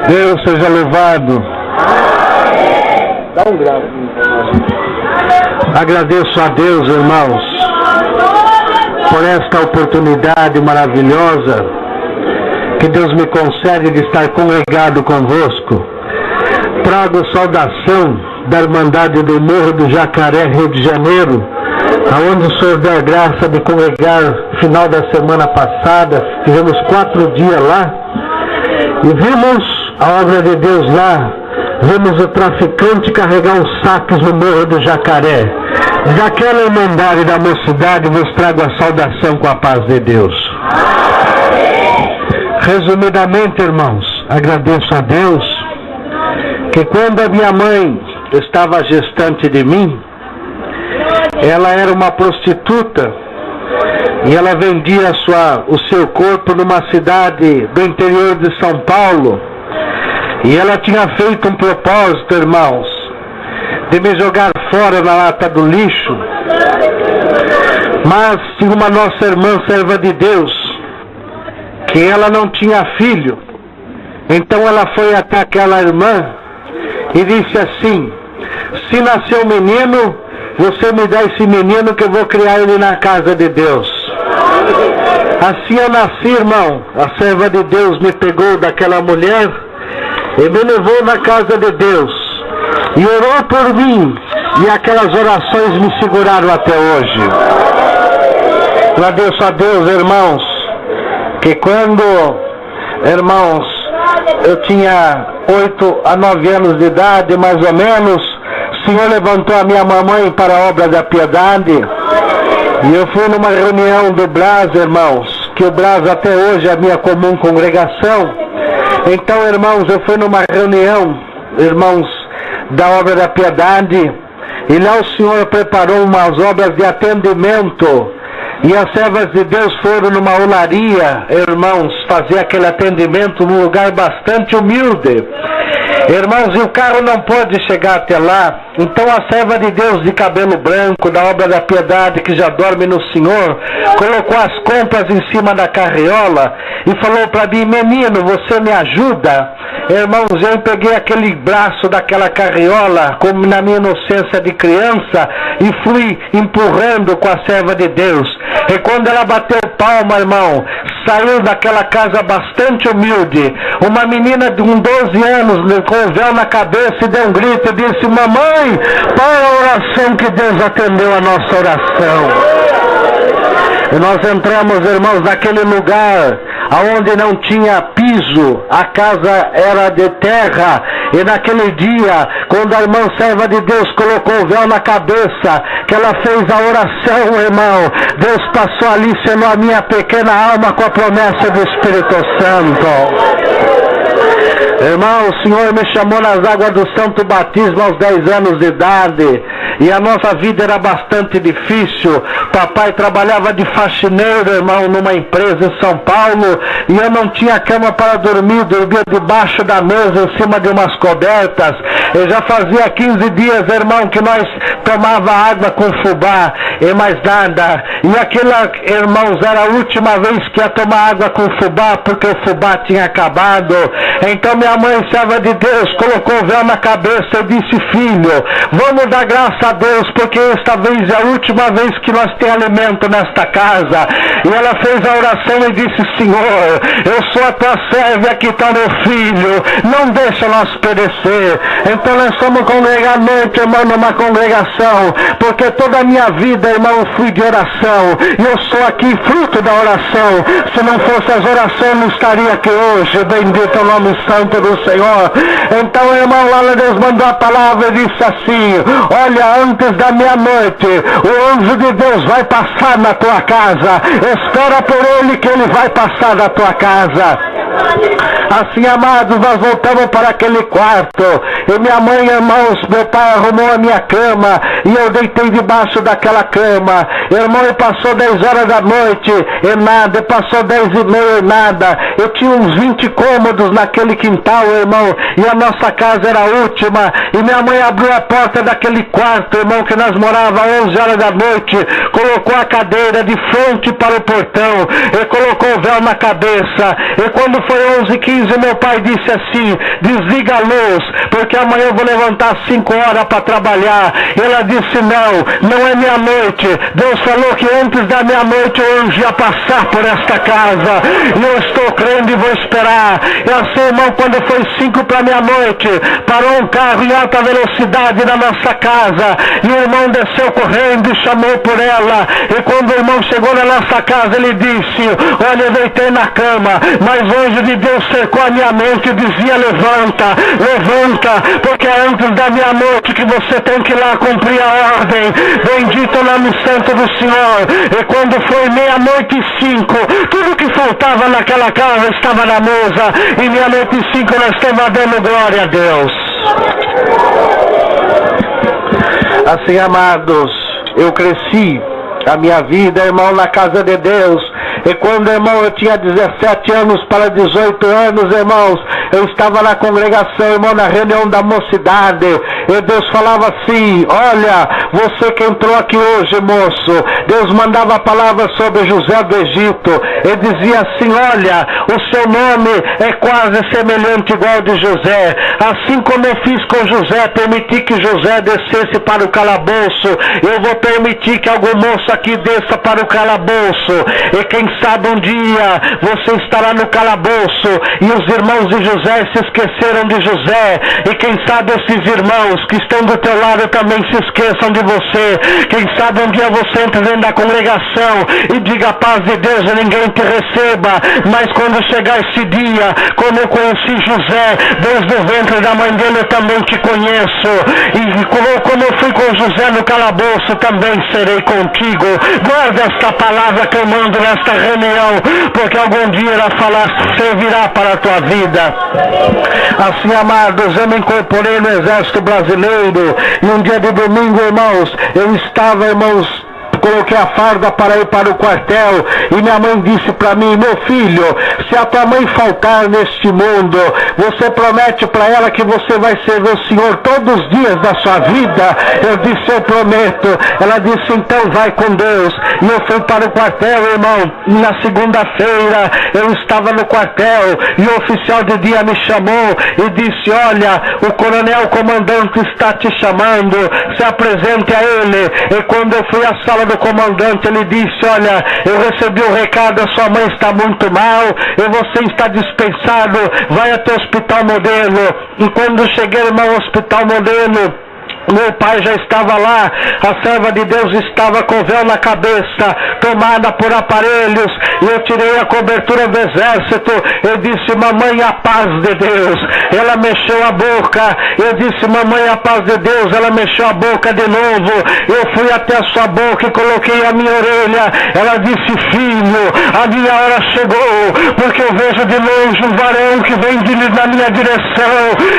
Deus seja louvado. Dá um grau. Agradeço a Deus, irmãos, por esta oportunidade maravilhosa que Deus me concede de estar congregado convosco. Trago saudação da Irmandade do Morro do Jacaré, Rio de Janeiro, aonde o Senhor deu a graça de congregar final da semana passada. Tivemos 4 dias lá e vimos a obra de Deus lá. Vimos o traficante carregar os sacos no Morro do Jacaré. Daquela Irmandade da Mocidade vos trago a saudação com a paz de Deus. Resumidamente, irmãos, agradeço a Deus que quando a minha mãe estava gestante de mim, ela era uma prostituta e ela vendia o seu corpo numa cidade do interior de São Paulo. E ela tinha feito um propósito, irmãos, de me jogar fora na lata do lixo. Mas tinha uma nossa irmã serva de Deus, que ela não tinha filho. Então ela foi até aquela irmã e disse assim: se nascer um menino, você me dá esse menino que eu vou criar ele na casa de Deus. Assim eu nasci, irmão. A serva de Deus me pegou daquela mulher e me levou na casa de Deus e orou por mim, e aquelas orações me seguraram até hoje. Agradeço a Deus, irmãos, que quando, irmãos, eu tinha 8 a 9 anos de idade, mais ou menos, o Senhor levantou a minha mamãe para a obra da piedade, e eu fui numa reunião do Brás, irmãos, que o Brás até hoje é a minha comum congregação. Então, irmãos, eu fui numa reunião, irmãos, da obra da piedade, e lá o Senhor preparou umas obras de atendimento, e as servas de Deus foram numa olaria, irmãos, fazer aquele atendimento num lugar bastante humilde. Irmãos, e o carro não pode chegar até lá. Então a serva de Deus de cabelo branco, da obra da piedade, que já dorme no Senhor, colocou as compras em cima da carriola e falou para mim: menino, você me ajuda? Irmãos, eu peguei aquele braço daquela carriola, como na minha inocência de criança, e fui empurrando com a serva de Deus. E quando ela bateu palma, irmão, saiu daquela casa bastante humilde uma menina de 12 anos, com o véu na cabeça, e deu um grito e disse: mamãe, para a oração, que Deus atendeu a nossa oração. E nós entramos, irmãos, naquele lugar aonde não tinha piso, a casa era de terra. E naquele dia, quando a irmã serva de Deus colocou o véu na cabeça, que ela fez a oração, irmão, Deus passou ali, selou a minha pequena alma com a promessa do Espírito Santo. Irmão, o Senhor me chamou nas águas do Santo Batismo aos 10 anos de idade, e a nossa vida era bastante difícil. Papai trabalhava de faxineiro, irmão, numa empresa em São Paulo, e eu não tinha cama para dormir, dormia debaixo da mesa, em cima de umas cobertas. Eu já fazia 15 dias, irmão, que nós tomava água com fubá, e mais nada. E aquela, irmãos, era a última vez que ia tomar água com fubá, porque o fubá tinha acabado. Então minha mãe, serva de Deus, colocou o véu na cabeça e disse: filho, vamos dar graça a Deus, porque esta vez é a última vez que nós temos alimento nesta casa. E ela fez a oração e disse: Senhor, eu sou a tua serva e aqui está meu filho, não deixa nós perecer. Então nós estamos congregando, irmão, numa congregação, porque toda a minha vida, irmão, eu fui de oração, e eu sou aqui fruto da oração. Se não fosse as orações, não estaria aqui hoje. Bendito é o nome santo do Senhor. Então, irmão, lá Deus mandou a palavra e disse assim: olha, antes da meia-noite, o anjo de Deus vai passar na tua casa. Espera por ele, que ele vai passar na tua casa. Assim, amados, nós voltamos para aquele quarto, e minha mãe, irmãos, meu pai arrumou a minha cama, e eu deitei debaixo daquela cama. Irmão, e passou 10 horas da noite e nada, e passou 10h30 e nada. Eu tinha uns 20 cômodos naquele quintal, irmão, e a nossa casa era a última, e minha mãe abriu a porta daquele quarto, irmão, que nós morávamos às 11 horas da noite, colocou a cadeira de frente para o portão, e colocou o véu na cabeça, e quando foi 11h15, meu pai disse assim: desliga a luz, porque amanhã eu vou levantar às 5 horas para trabalhar. Ela disse: não é meia-noite. Deus falou que antes da meia-noite o anjo ia passar por esta casa. E eu estou crendo e vou esperar. E assim, irmão, quando foi 5 para meia-noite, parou um carro em alta velocidade na nossa casa. E o irmão desceu correndo e chamou por ela. E quando o irmão chegou na nossa casa, ele disse: olha, eu deitei na cama, mas o anjo de Deus cercou a minha mente e dizia: levanta, levanta, porque é antes da meia-noite que você tem que ir lá cumprir a ordem. Bendito o nome santo do Senhor. E quando foi 00:05, tudo que faltava naquela casa estava na mesa. E 00:05 nós estamos dando glória a Deus. Assim, amados, eu cresci a minha vida, irmão, na casa de Deus. E quando, irmão, eu tinha 17 anos para 18 anos, irmãos, eu estava na congregação, irmão, na reunião da mocidade. E Deus falava assim: olha, você que entrou aqui hoje, moço, Deus mandava a palavra sobre José do Egito. Ele dizia assim: olha, o seu nome é quase semelhante igual ao de José. Assim como eu fiz com José, permiti que José descesse para o calabouço, eu vou permitir que algum moço aqui desça para o calabouço. E quem sabe um dia você estará no calabouço e os irmãos de José se esqueceram de José. E quem sabe esses irmãos que estão do teu lado também se esqueçam de você. Quem sabe um dia você entre dentro da congregação e diga: a paz de Deus, e ninguém te receba. Mas quando chegar esse dia, como eu conheci José desde o ventre da mãe dele, eu também te conheço. E como eu fui com José no calabouço, também serei contigo. Guarda esta palavra que eu mando nesta reunião, porque algum dia ela servirá para a tua vida. Assim, amados, eu me incorporei no Exército Brasileiro. E um dia de domingo, irmãos, eu estava, irmãos, coloquei a farda para ir para o quartel, e minha mãe disse para mim: meu filho, se a tua mãe faltar neste mundo, você promete para ela que você vai servir o Senhor todos os dias da sua vida? Eu disse: eu prometo. Ela disse: então vai com Deus. E eu fui para o quartel, irmão. E na segunda-feira eu estava no quartel e o oficial de dia me chamou e disse: olha, o coronel comandante está te chamando, se apresente a ele. E quando eu fui à sala do comandante, ele disse: olha, eu recebi o recado, a sua mãe está muito mal e você está dispensado, vai até o Hospital Modelo. E quando cheguei, irmão, ao Hospital Modelo, meu pai já estava lá, a serva de Deus estava com véu na cabeça, tomada por aparelhos, e eu tirei a cobertura do exército. Eu disse: mamãe, a paz de Deus. Ela mexeu a boca. Eu disse: mamãe, a paz de Deus. Ela mexeu a boca de novo. Eu fui até a sua boca e coloquei a minha orelha. Ela disse: filho, a minha hora chegou, porque eu vejo de longe um varão que vem na minha direção,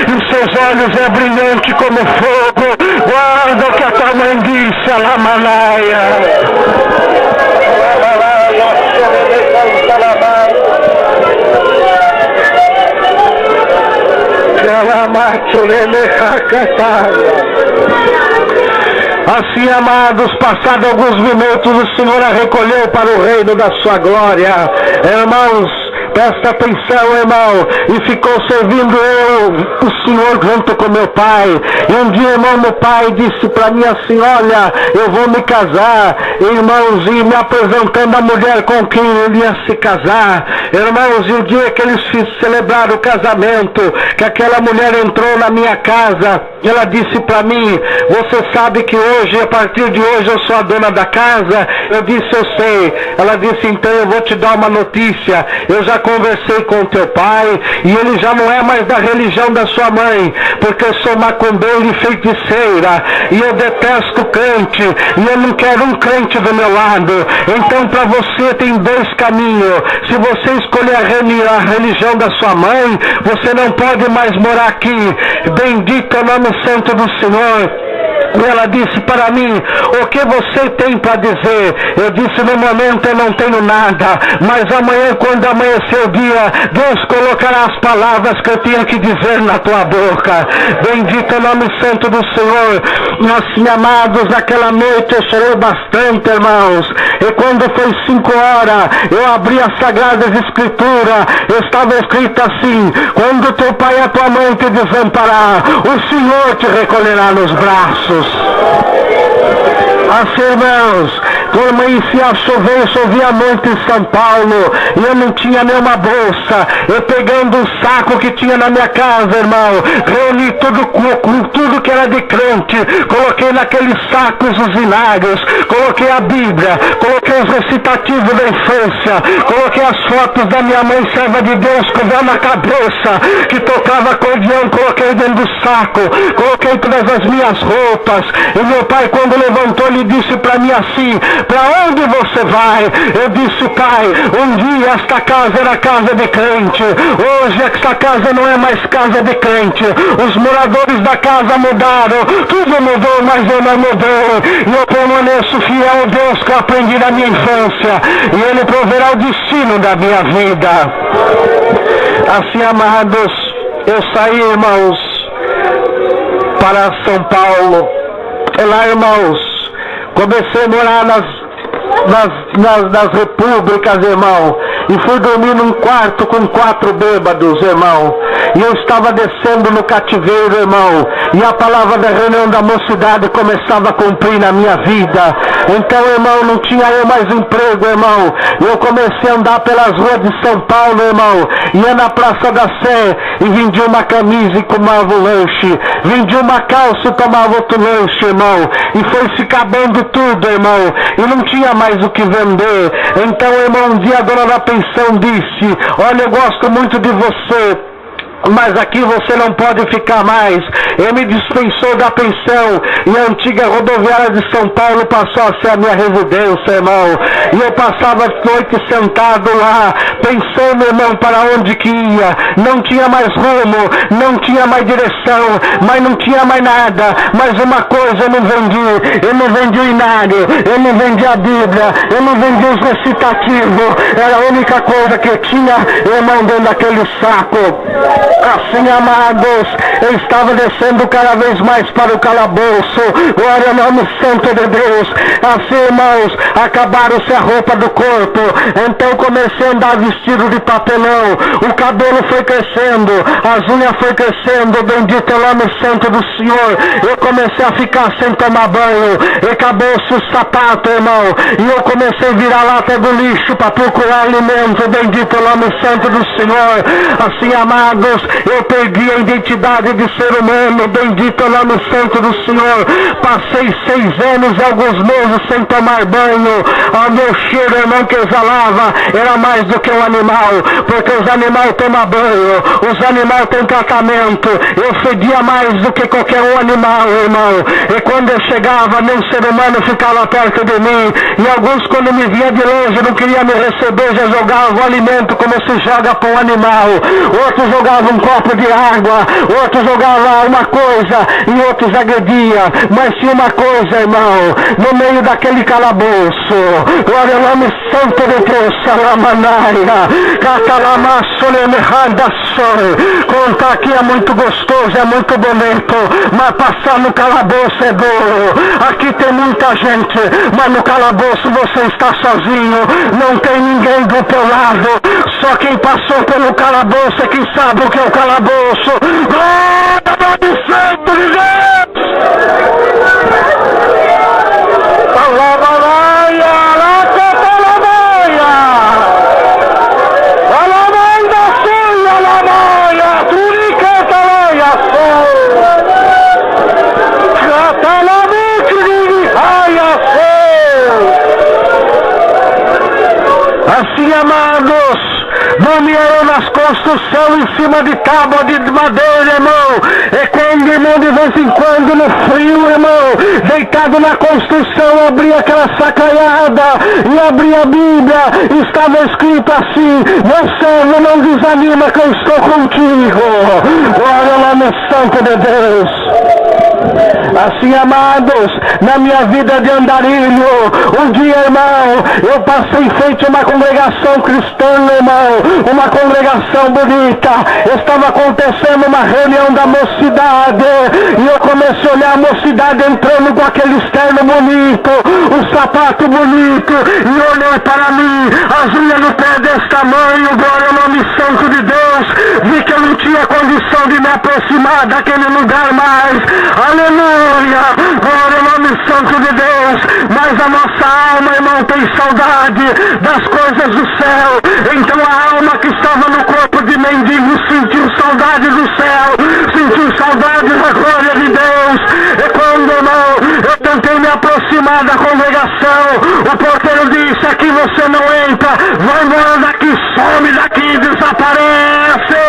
e os seus olhos é brilhante como fogo. Guarda o que a tua mãe disse, Alamanaia. Assim, amados, passados alguns minutos, o Senhor a recolheu para o reino da sua glória. Irmãos, presta atenção, irmão. E ficou servindo eu, o Senhor, junto com meu pai. E um dia, irmão, meu pai disse para mim assim: olha, eu vou me casar. Irmãos, e me apresentando a mulher com quem ele ia se casar. Irmãos, e o dia que eles celebraram o casamento, que aquela mulher entrou na minha casa, ela disse para mim: você sabe que hoje, a partir de hoje, eu sou a dona da casa? Eu disse: eu sei. Ela disse: então eu vou te dar uma notícia. Eu já conversei com teu pai e ele já não é mais da religião da sua mãe, porque eu sou macumbeira e feiticeira, e eu detesto crente, e eu não quero um crente do meu lado. Então, para você tem dois caminhos. Se você escolher a religião da sua mãe, você não pode mais morar aqui. Bendito é o nome santo do Senhor. E ela disse para mim: o que você tem para dizer? Eu disse: no momento eu não tenho nada, mas amanhã, quando amanhecer o dia, Deus colocará as palavras que eu tinha que dizer na tua boca. Bendito é o nome santo do Senhor. Assim, amados, naquela noite eu chorei bastante, irmãos. E quando foi 5 horas, eu abri as Sagradas Escrituras. Estava escrito assim: quando teu pai e a tua mãe te desamparar, o Senhor te recolherá nos braços. Assim, irmãos, quando amanhecia a chover, chovia muito em São Paulo, e eu não tinha nenhuma bolsa. Eu pegando um saco que tinha na minha casa, irmão, reuni tudo que era de crente, coloquei naqueles sacos os vinagres, coloquei a Bíblia, coloquei os recitativos da infância, coloquei as fotos da minha mãe, serva de Deus, com véu na cabeça, que tocava acordeão, coloquei dentro do saco, coloquei todas as minhas roupas. E meu pai, quando levantou, ele disse para mim assim: para onde você vai? Eu disse: pai, um dia esta casa era casa de crente, hoje esta casa não é mais casa de crente. Os moradores da casa mudaram, tudo mudou, mas eu não mudei. E eu permaneço fiel ao Deus que eu aprendi na minha infância, e Ele proverá o destino da minha vida. Assim, amados, eu saí, irmãos, para São Paulo. E lá, irmãos, comecei a morar nas repúblicas, irmão, e fui dormir num quarto com 4 bêbados, irmão. E eu estava descendo no cativeiro, irmão, e a palavra da reunião da mocidade começava a cumprir na minha vida. Então, irmão, não tinha eu mais emprego, irmão. Eu comecei a andar pelas ruas de São Paulo, irmão, ia na Praça da Sé e vendia uma camisa e tomava um lanche, vendia uma calça e tomava outro lanche, irmão, e foi se acabando tudo, irmão, e não tinha mais o que vender. Então, irmão, um dia a dona da pensão disse: olha, eu gosto muito de você, mas aqui você não pode ficar mais. Ele me dispensou da pensão, e a antiga rodoviária de São Paulo passou a ser a minha residência, irmão. E eu passava as noites sentado lá, pensando, irmão, para onde que ia. Não tinha mais rumo, não tinha mais direção, mas não tinha mais nada. Mas uma coisa eu não vendi: eu não vendi o inário, eu não vendi a Bíblia, eu não vendi os recitativos. Era a única coisa que eu tinha, irmão, dentro daquele saco. Assim, amados, eu estava descendo cada vez mais para o calabouço. Glória ao nome santo de Deus. Assim, irmãos, acabaram-se a roupa do corpo. Então comecei a andar vestido de papelão. O cabelo foi crescendo, as unhas foi crescendo. Bendito é o nome santo do Senhor. Eu comecei a ficar sem tomar banho. E acabou-se o sapato, irmão, e eu comecei a virar lata do lixo para procurar alimento. Bendito é o nome santo do Senhor. Assim, amados, eu perdi a identidade de ser humano. Bendito é o nome santo do Senhor. Passei 6 anos e alguns meses sem tomar banho. O meu cheiro, irmão, que exalava era mais do que um animal, porque os animais tomam banho, os animais têm tratamento. Eu fedia mais do que qualquer um animal, irmão. E quando eu chegava, nenhum ser humano ficava perto de mim. E alguns, quando me via de longe, não queriam me receber, já jogavam o alimento como se joga para um animal. Outros jogavam um copo de água, outros jogavam uma coisa e outros agrediam. Mas tinha uma coisa, irmão, no meio daquele calabouço, glória ao nome santo de Deus, Salamanaia, contar aqui é muito gostoso, é muito bonito, mas passar no calabouço é duro. Aqui tem muita gente, mas no calabouço você está sozinho, não tem ninguém do teu lado. Só quem passou pelo calabouço é quem sabe o que é o calabouço. Glória ao nome santo de Deus! Alabalaia, alacapalabaia, alamaida sul, alamaia, turicatalaia sul, catalamicri, aia sul. Assim, amados, dormia eu nas construções em cima de tábua de madeira, irmão. E quando, irmão, de vez em quando, no frio, irmão, deitado na construção, abria aquela sacaiada e abria a Bíblia. Estava escrito assim: meu servo, não desanima que eu estou contigo. Glória ao nome santo de Deus. Assim, amados, na minha vida de andarilho, um dia, irmão, eu passei em frente a uma congregação cristã, irmão, uma congregação bonita. Estava acontecendo uma reunião da mocidade, e eu comecei a olhar a mocidade entrando com aquele externo bonito, um sapato bonito, e olhei para mim, as unhas no pé desse tamanho, glória ao nome santo de Deus. Vi que eu não tinha condição de me aproximar daquele lugar mais. Aleluia, glória ao nome santo de Deus. Mas a nossa alma, irmão, tem saudade das coisas do céu. Então a alma que estava no corpo de mendigo sentiu saudade do céu, sentiu saudade da glória de Deus. E quando, irmão, eu tentei me aproximar da congregação, o porteiro disse: aqui você não entra, vai embora daqui, some daqui, desaparece.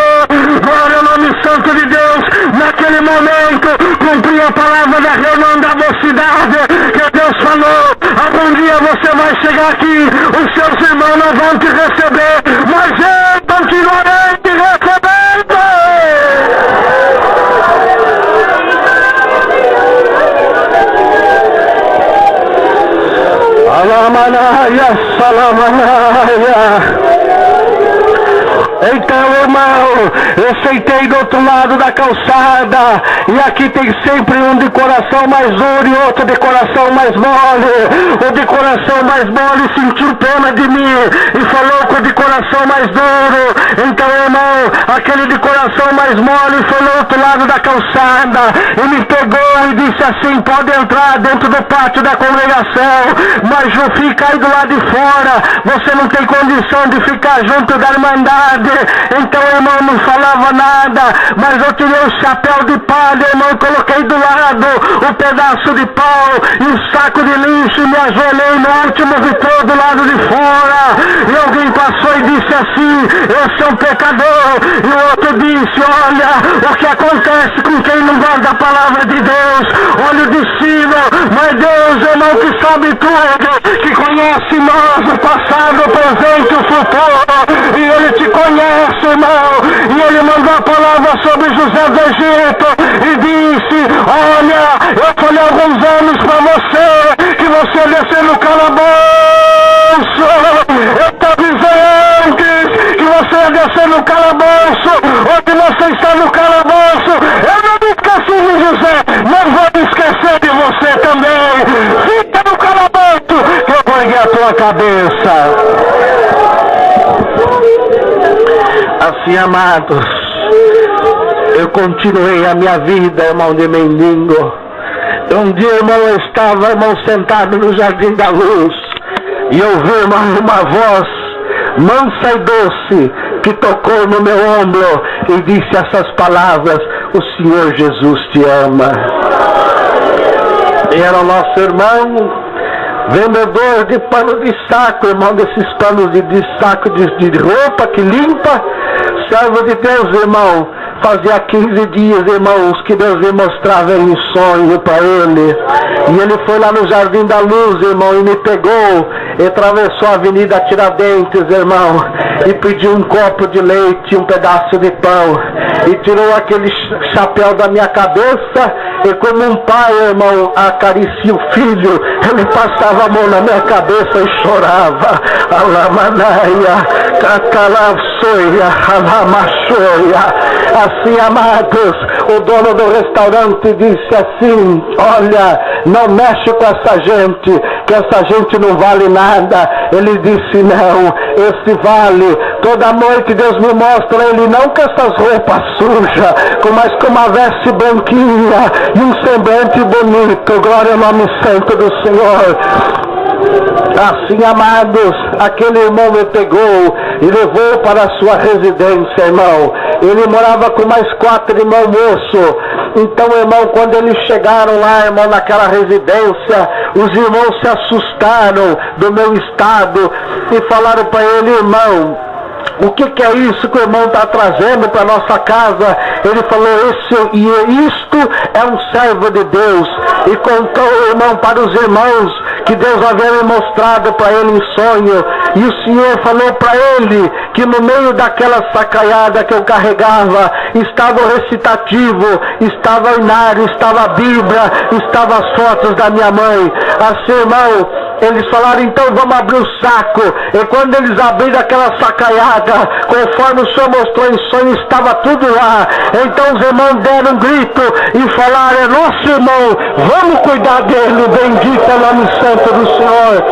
Glória ao nome santo de Deus. Naquele momento cumpri a palavra da reunião da mocidade, que Deus falou: algum dia você vai chegar aqui, os seus irmãos não vão te receber, mas eu continuarei te recebendo. Alamanaya, salamanaya. Então, irmão, eu sentei do outro lado da calçada, e aqui tem sempre um de coração mais duro e outro de coração mais mole. O de coração mais mole sentiu pena de mim e falou com o de coração mais duro. Então, irmão, aquele de coração mais mole foi no outro lado da calçada e me pegou e disse assim: pode entrar dentro do pátio da congregação, mas não fica aí do lado de fora, você não tem condição de ficar junto da irmandade. Então, irmão, não falava nada, mas eu tirei o chapéu de palha, irmão, coloquei do lado o pedaço de pau e o saco de lixo e me ajoelhei no último vitrô do lado de fora. E alguém passou e disse assim: eu sou um pecador. E o outro disse: olha o que acontece com quem não guarda a palavra de Deus. Olha o destino, mas Deus, irmão, que sabe tudo, que conhece nós, o passado, o presente e o futuro, e Ele te conhece, irmão. E Ele mandou a palavra sobre José do Egito e disse: olha, eu falei alguns anos para você que você ia descer no calabouço. Eu te avisei antes que você ia descer no calabouço. Onde você está no calabouço, eu não me esqueci de José, não vou me esquecer de você também. Fica no calabouço que eu vou erguer a tua cabeça. Assim, amados, eu continuei a minha vida, irmão, de mendigo. Um dia, irmão, eu estava, irmão, sentado no Jardim da Luz, e eu vi, irmão, uma voz mansa e doce que tocou no meu ombro e disse essas palavras: o Senhor Jesus te ama. E era o nosso irmão, vendedor de pano de saco, irmão, desses panos de saco de roupa que limpa. Servo de Deus, irmão, fazia 15 dias, irmãos, que Deus me mostrava em sonho para ele. E ele foi lá no Jardim da Luz, irmão, e me pegou, e atravessou a Avenida Tiradentes, irmão, e pediu um copo de leite, um pedaço de pão, e tirou aquele chapéu da minha cabeça, e como um pai, irmão, acaricia o filho, ele passava a mão na minha cabeça e chorava. Alamanaia, cacalavsoia, alamachoia. Assim, amados, o dono do restaurante disse assim: olha, não mexe com essa gente, que essa gente não vale nada. Ele disse: não, esse vale. Toda noite Deus me mostra ele, não com essas roupas sujas, mas com uma veste branquinha e um semblante bonito. Glória ao nome santo do Senhor. Assim, amados, aquele irmão me pegou e levou para a sua residência, irmão. Ele morava com mais 4 irmãos moços. Então, irmão, quando eles chegaram lá, irmão, naquela residência, os irmãos se assustaram do meu estado e falaram para ele: irmão, o que é isso que o irmão está trazendo para nossa casa? Ele falou, isto é um servo de Deus. E contou o irmão para os irmãos que Deus havia mostrado para ele em sonho. E o Senhor falou para ele que no meio daquela sacaiada que eu carregava, estava o recitativo, estava o inário, estava a Bíblia, estava as fotos da minha mãe. Assim, irmão, eles falaram, então vamos abrir o saco. E quando eles abriram aquela sacaiada, conforme o Senhor mostrou em sonho, estava tudo lá. Então os irmãos deram um grito e falaram, é nosso irmão, vamos cuidar dele, bendito é o nome santo do Senhor.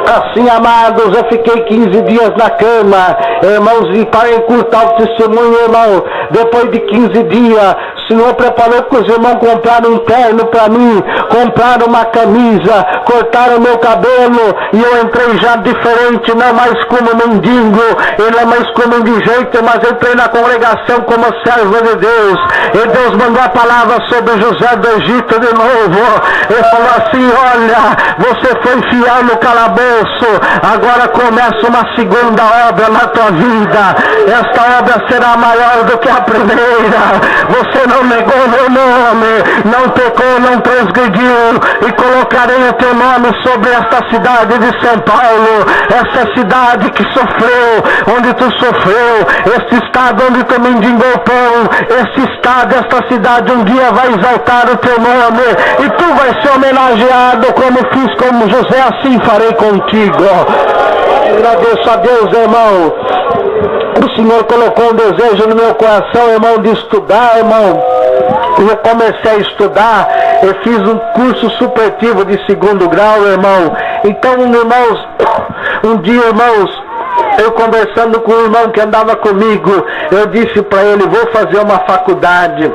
Assim, amados, eu fiquei 15 dias na cama, irmãos, e para encurtar o testemunho, irmão, depois de 15 dias, o Senhor preparou que os irmãos compraram um terno para mim, compraram uma camisa, cortaram meu cabelo, e eu entrei já diferente, não mais como mendigo, e não mais como indigente, mas entrei na congregação como servo de Deus, e Deus mandou a palavra sobre José do Egito de novo, ele falou assim, olha, você foi fiel no calabouço, agora começa uma segunda obra na tua vida, esta obra será maior do que a primeira, você não negou meu nome, não pecou, não transgrediu, e colocarei o teu nome sobre esta cidade de São Paulo, essa cidade que sofreu, onde tu sofreu, este estado onde tu mendigou pão, este estado, esta cidade um dia vai exaltar o teu nome, e tu vais ser homenageado como fiz com José, assim farei contigo. Agradeço a Deus, irmão. O Senhor colocou um desejo no meu coração, irmão, de estudar, irmão. Eu comecei a estudar, eu fiz um curso supletivo de 2º grau, irmão. Então, irmãos, um dia, irmãos, eu conversando com o irmão que andava comigo, eu disse para ele, vou fazer uma faculdade.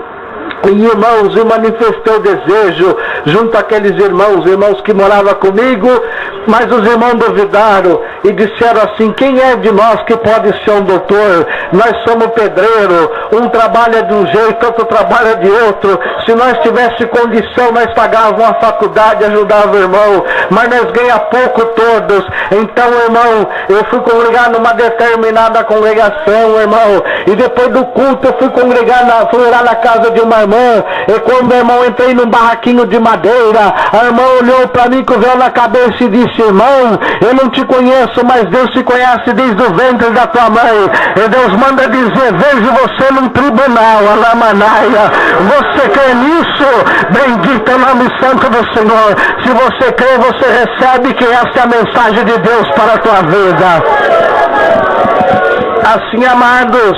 E irmãos, eu manifestei o desejo junto àqueles irmãos que moravam comigo, mas os irmãos duvidaram e disseram assim, quem é de nós que pode ser um doutor? Nós somos pedreiro, um trabalha de um jeito, outro trabalha de outro. Se nós tivéssemos condição, nós pagávamos uma faculdade, ajudava o irmão, mas nós ganhamos pouco todos. Então, irmão, eu fui congregar numa determinada congregação, irmão, e depois do culto eu fui fui lá na casa de uma irmã. E quando o irmão entrei num barraquinho de madeira, a irmã olhou para mim com o véu na cabeça e disse, irmão, eu não te conheço, mas Deus te conhece desde o ventre da tua mãe. E Deus manda dizer, vejo você num tribunal, Alamanaia. Você crê nisso? Bendito é o nome santo do Senhor. Se você crê, você recebe que essa é a mensagem de Deus para a tua vida. Assim, amados,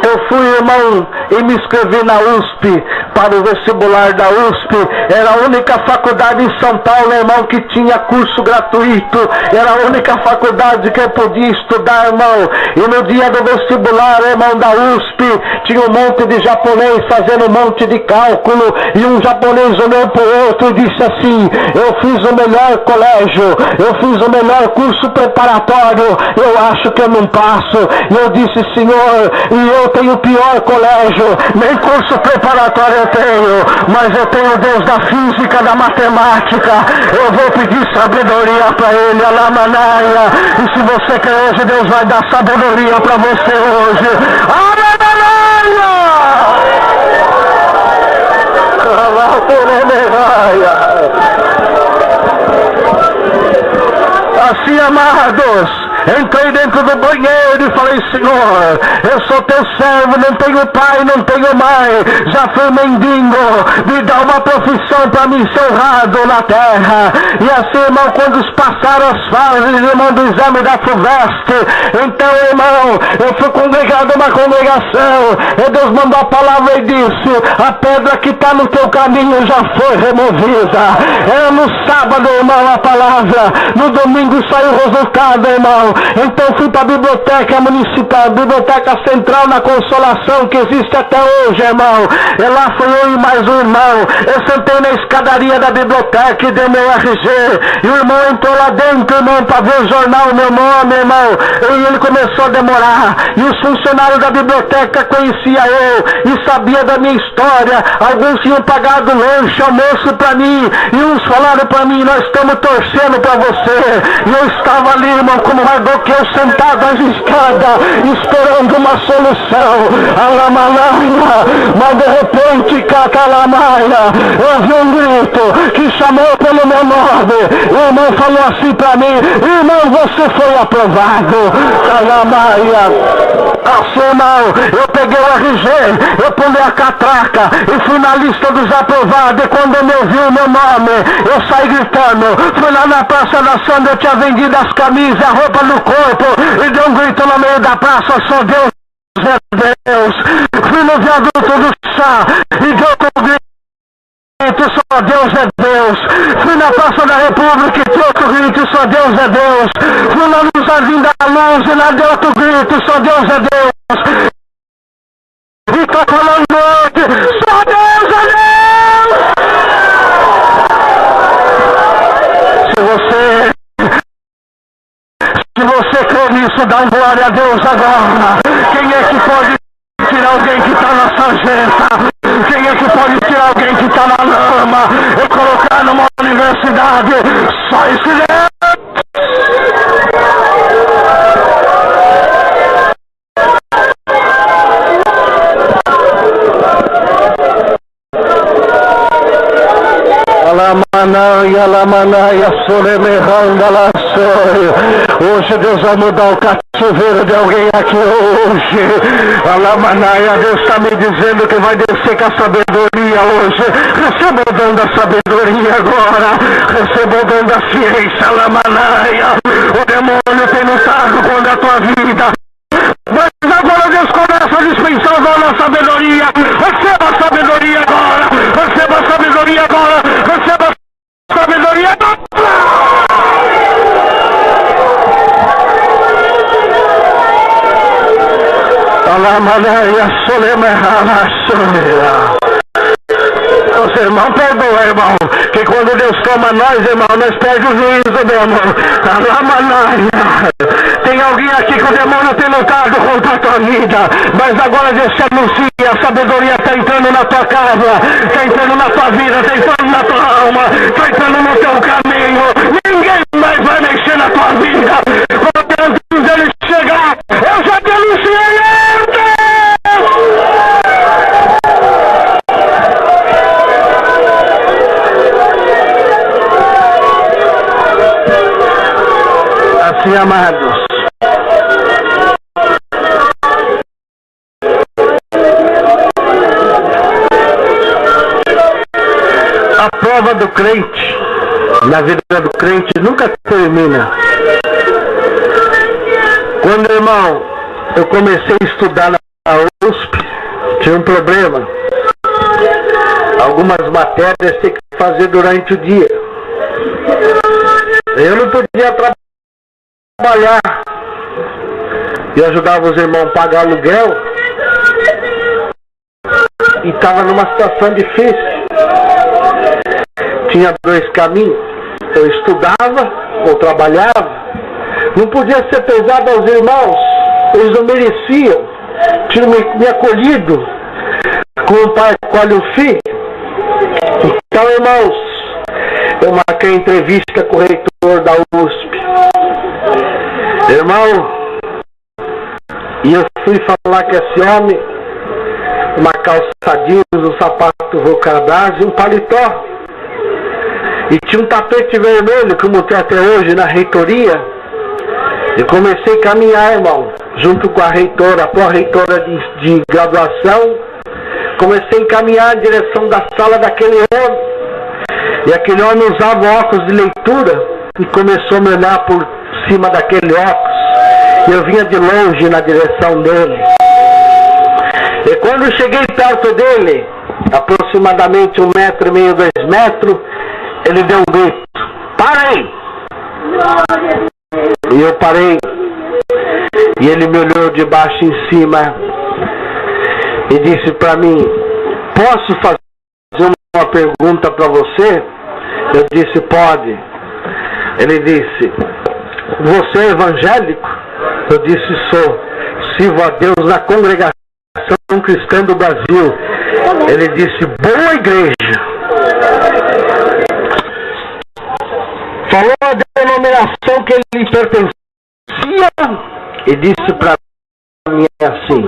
eu fui, irmão, e me inscrevi na USP, para o vestibular da USP. Era a única faculdade em São Paulo, irmão, que tinha curso gratuito. Era a única faculdade que eu podia estudar, irmão. E no dia do vestibular, irmão, da USP, tinha um monte de japonês fazendo um monte de cálculo, e um japonês olhou para o outro e disse assim, eu fiz o melhor colégio, eu fiz o melhor curso preparatório, eu acho que eu não passo. E eu disse, senhor, e eu tenho o pior colégio, nem curso preparatório eu tenho, mas eu tenho o Deus da física, da matemática. Eu vou pedir sabedoria para ele, Alamanaia. E se você quer hoje, Deus vai dar sabedoria para você hoje. Alamanaia! Assim, amados, entrei dentro do banheiro e falei, Senhor, eu sou teu servo, não tenho pai, não tenho mãe, já fui mendigo, me dá uma profissão para mim ser honrado na terra. E assim, irmão, quando passaram as fases, irmão, do exame da FUVEST, então, irmão, eu fui congregado numa congregação, e Deus mandou a palavra e disse, a pedra que está no teu caminho já foi removida. Era no sábado, irmão, a palavra, no domingo saiu o resultado, irmão. Então fui para a biblioteca municipal, biblioteca central na Consolação, que existe até hoje, irmão. E lá foi eu e mais um irmão. Eu sentei na escadaria da biblioteca e dei meu RG. E o irmão entrou lá dentro, irmão, para ver o jornal, meu nome, irmão. E ele começou a demorar. E os funcionários da biblioteca conheciam eu e sabia da minha história. Alguns tinham pagado lanche, almoço para mim. E uns falaram para mim, nós estamos torcendo para você. E eu estava ali, irmão, como mais do que eu sentado à escada, esperando uma solução. Alamalaia, mas de repente, Catalamaia, eu vi um grito que chamou pelo meu nome. O irmão falou assim para mim: irmão, você foi aprovado. Calamaia. Assim, irmão, eu peguei o RG, eu pulei a catraca e fui na lista dos aprovados. E quando eu vi o meu nome, eu saí gritando. Fui lá na Praça da Santa, eu tinha vendido as camisas, a roupa no corpo, e dei um grito no meio da praça: só Deus é Deus. Fui no viaduto do chá e dei outro grito: só Deus é Deus. Fui na Praça da República e dei outro grito: só Deus é Deus. Fui lá no Jardim da Luz e lá dei outro grito: só Deus é Deus. E tá falando hoje: só Deus é Deus. Se você crê nisso, dá um glória a Deus agora. Quem é que pode tirar alguém que está na sarjeta? Quem é que pode tirar alguém que está na lama e colocar numa universidade? Só esse Deus. Alamanaia, solemerranda lá. Hoje Deus vai mudar o cativeiro de alguém aqui hoje. Alamanaia, Deus está me dizendo que vai descer com a sabedoria hoje. Receba o dom da sabedoria agora. Receba o dom da ciência. Alamanaia. O demônio tem lutado contra a tua vida, mas agora Deus começa a dispensar o dom da sabedoria. Receba a sabedoria agora. Receba a sabedoria agora. Receba a sabedoria agora. Alamanaia, solemerranda, solemerranda. Os irmãos, perdoa, irmão, que quando Deus toma nós, irmão, nós perdemos o juízo, meu irmão. Alamanaia. Tem alguém aqui que o demônio tem lutado contra a tua vida, mas agora Deus te anuncia: a sabedoria está entrando na tua casa, está entrando na tua vida, está entrando na tua alma, está entrando no teu caminho. Ninguém mais vai mexer na tua vida. Quando antes dele chegar, eu já denunciei ele. Assim, amados, a prova do crente, na vida do crente, nunca termina. Quando, irmão, eu comecei a estudar na USP, tinha um problema. Algumas matérias tem que fazer durante o dia. Eu não podia trabalhar. Eu ajudava os irmãos a pagar aluguel e estava numa situação difícil. Tinha dois caminhos: eu estudava ou trabalhava. Não podia ser pesado aos irmãos, eles não mereciam. Tinham me acolhido com o pai que colhe o filho. Então, irmãos, eu marquei entrevista com o reitor da USP, irmão, e eu fui falar que esse homem, uma calça jeans, um sapato Vocadaz e um paletó, e tinha um tapete vermelho, como tem até hoje na reitoria. Eu comecei a caminhar, irmão, junto com a reitora, a pró-reitora de graduação. Comecei a caminhar em direção da sala daquele homem. E aquele homem usava óculos de leitura e começou a me olhar por cima daquele óculos. E eu vinha de longe na direção dele. E quando eu cheguei perto dele, aproximadamente 1,5 metro, 2 metros, ele deu um grito: para aí! E eu parei. E ele me olhou de baixo em cima e disse para mim: posso fazer uma pergunta para você? Eu disse: pode. Ele disse: você é evangélico? Eu disse: sou. Sirvo a Deus na Congregação Cristã do Brasil. Ele disse: boa igreja. Falou a denominação que ele pertencia e disse para mim assim: